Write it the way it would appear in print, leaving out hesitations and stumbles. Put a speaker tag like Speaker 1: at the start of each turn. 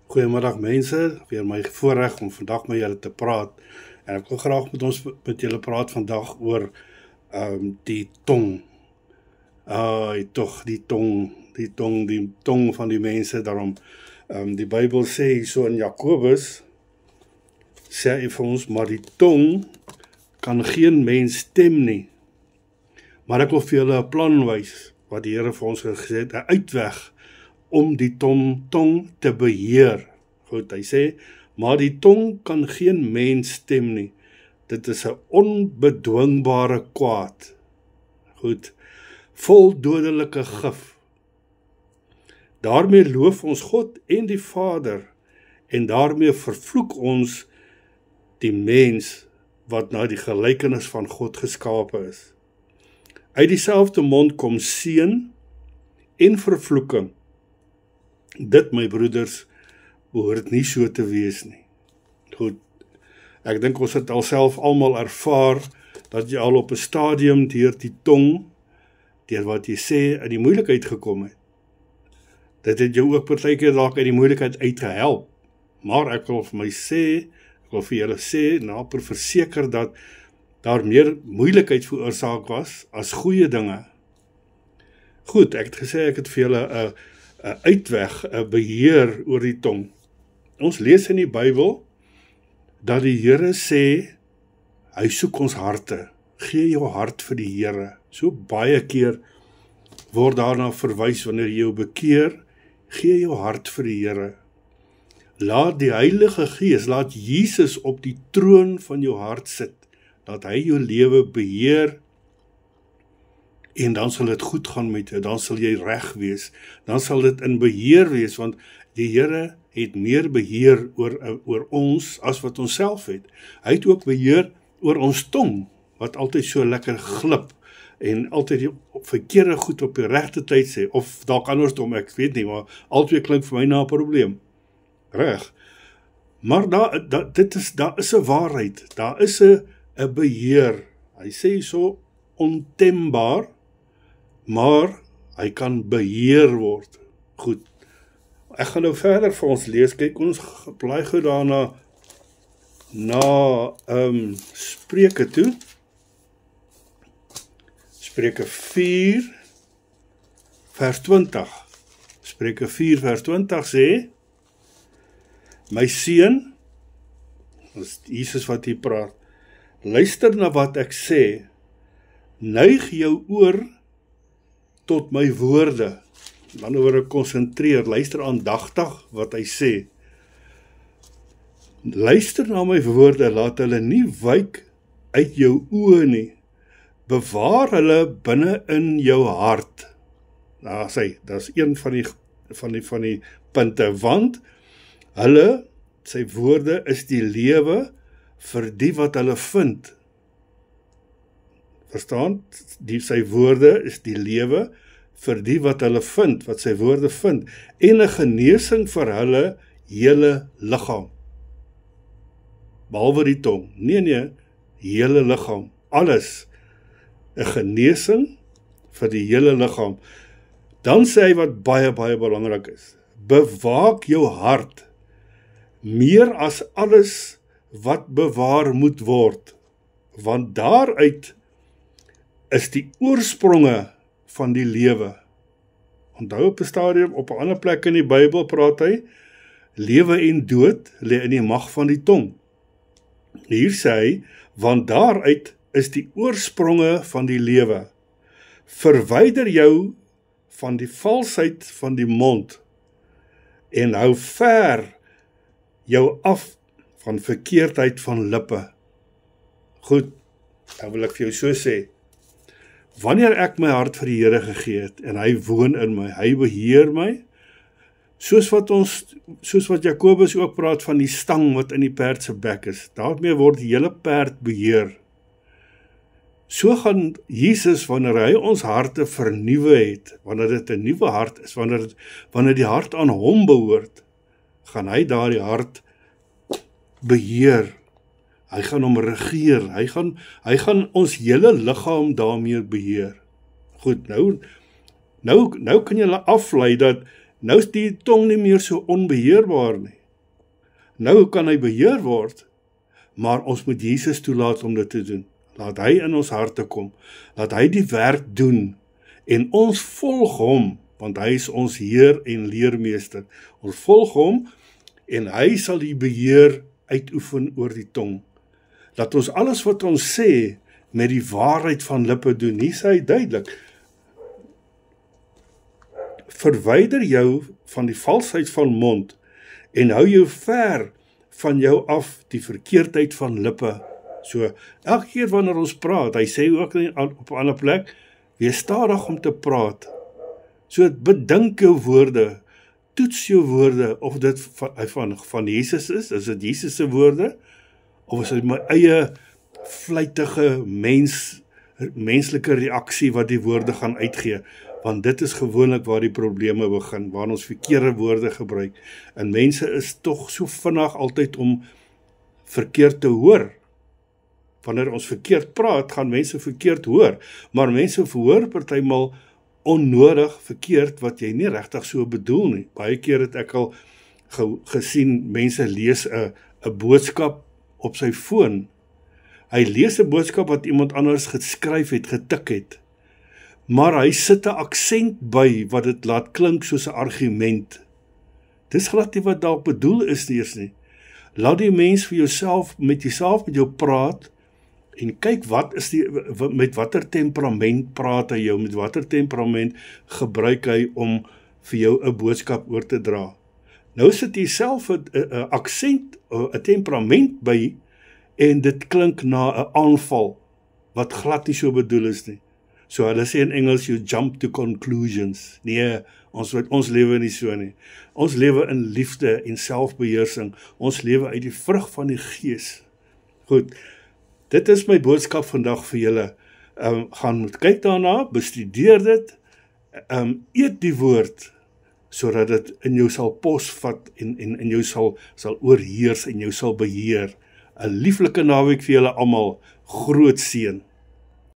Speaker 1: Goeiemiddag mense, weer my voorreg om vandag met julle te praat. En ek wil graag met julle praat vandag oor die tong. Die tong van die mense. Daarom die Bybel sê so in Jakobus, sê hy vir ons, maar die tong kan geen mens stem nie. Maar ek wil vir julle 'n plan wys, wat die Here vir ons gesê het, 'n uitweg om die tong te beheer. Goed, hy sê, maar die tong kan geen mens stem nie. Dit is 'n onbedwingbare kwaad. Goed, vol dodelike gif. Daarmee loof ons God en die Vader, en daarmee vervloek ons die mens wat na die gelykenis van God geskape is. Uit dieselfde mond kom seën en vervloeking. Dit, my broeders, behoort nie so te wees nie. Goed, ek dink ons het alself almal ervaar, dat jy al op 'n stadium deur die tong, deur wat jy sê, in die moeilikheid gekom het. Dit het jou ook partykeer dalk uit die moeilikheid uitgehelp. Maar ek wil vir julle sê, naper verseker dat daar meer moeilikheid veroorsaak was, as goeie dinge. Goed, ek het gesê, ek het vir julle 'n uitweg, 'n beheer oor die tong. Ons lees in die Bybel, dat die Here sê, hy soek ons harte. Gee jou hart vir die Here. So baie keer word daarna verwys wanneer jy jou bekeer, gee jou hart vir die Here. Laat die Heilige Gees, laat Jesus op die troon van jou hart sit, dat hy jou lewe beheer, en dan sal dit goed gaan met jou, dan sal jy reg wees, dan sal dit in beheer wees, want die Here het meer beheer oor ons, as wat ons self het. Hy het ook beheer oor ons tong, wat altyd so lekker glip, en altyd die verkeerde goed op die regte tyd sê, of dalk andersom, ek weet nie, maar altyd klink vir my na 'n probleem. Reg. Maar daar is 'n waarheid, daar is 'n beheer. Hy sê so ontembaar, maar hy kan beheer word. Goed. Ek gaan nou verder vir ons lees. Kyk, ons blaai gou daarna Spreuke toe. Spreuke 4 vers 20. Spreuke 4 vers 20 sê, my seun, dis Jesus wat hier praat, luister na wat ek sê, neig jou oor tot my woorde. Dan oor ek konsentreer, luister aandagtig wat hy sê. Luister na my woorde, laat hulle nie wyk uit jou oë nie. Bewaar hulle binne in jou hart. Nou sê, dis een van die punte, want hulle, sy woorde is die lewe vir die wat hulle vind. Verstaan? Sy woorde is die lewe vir die wat hulle vind, wat sy woorde vind, en 'n genesing vir hulle hele liggaam. Behalwe die tong. Nee, hele liggaam. Alles. 'n genesing vir die hele liggaam. Dan sê hy wat baie, baie belangrik is. Bewaak jou hart, meer as alles wat bewaar moet word, want daaruit is die oorspronge van die lewe. Onthou op 'n stadium, op 'n ander plek in die Bybel praat hy, lewe en dood lê in die mag van die tong. Hier sê hy, want daaruit is die oorspronge van die lewe. Verwyder jou van die valsheid van die mond, en hou ver jou af van verkeerdheid van lippe. Goed, dan wil ek vir jou so sê, wanneer ek my hart vir die Here gegee het, en hy woon in my, hy beheer my, soos wat Jakobus ook praat van die stang wat in die perd se bek is, daarmee word die hele perd beheer. So gaan Jesus, wanneer hy ons harte vernuwe het, wanneer dit 'n nuwe hart is, wanneer die hart aan hom behoort, gaan hy daardie hart beheer. Hy gaan hom regeer, hy gaan ons hele liggaam daarmee beheer. Goed, nou kan jy aflei dat, nou is die tong nie meer so onbeheerbaar nie. Nou kan hy beheer word, maar ons moet Jesus toelaat om dit te doen. Laat hy in ons harte kom, laat hy die werk doen, en ons volg hom, want hy is ons Heer en leermeester. Ons volg hom, en hy sal die beheer uitoefen oor die tong. Dat ons alles wat ons sê, met die waarheid van lippe doen. Hier sê hy duidelik, verwyder jou van die valsheid van mond, en hou jou ver van jou af die verkeerdheid van lippe. So, elke keer wanneer ons praat, hy sê ook op 'n ander plek, wees stadig om te praat. So, bedink jou woorde, toets jou woorde, of dit van Jesus is dit Jesus se woorde, of is dit my eie vlytige menslike reaksie wat die woorde gaan uitgee, want dit is gewoonlik waar die probleme begin, waar ons verkeerde woorde gebruik, en mense is tog so vinnig altyd om verkeerd te hoor. Wanneer ons verkeerd praat, gaan mense verkeerd hoor, maar mense hoor partymal onnodig verkeerd wat jy nie regtig so bedoel nie. Baie keer het ek al gesien, mense lees 'n boodskap op sy foon. Hy lees 'n boodskap wat iemand anders geskryf het, getik het, maar hy sit 'n aksent by wat dit laat klink soos 'n argument. Dis glad nie wat dalk bedoel is eers nie. Laat die mens vir met jou praat, en kyk met watter temperament praat hy jou, met watter temperament gebruik hy om vir jou 'n boodskap oor te dra. Nou sit jy self 'n aksent, 'n temperament by, en dit klink na 'n aanval, wat glad nie so bedoel is nie. So hulle sê in Engels, you jump to conclusions. Nee, ons lewe nie so nie. Ons lewe in liefde en selfbeheersing. Ons lewe uit die vrug van die Gees. Goed, dit is my boodskap vandag vir julle. Gaan kyk daarna, bestudeer dit, eet die woord, sodat dit in jou sal posvat, en in jou sal oorheers, en jou sal beheer. 'n lieflike naweek vir julle almal, groot seën.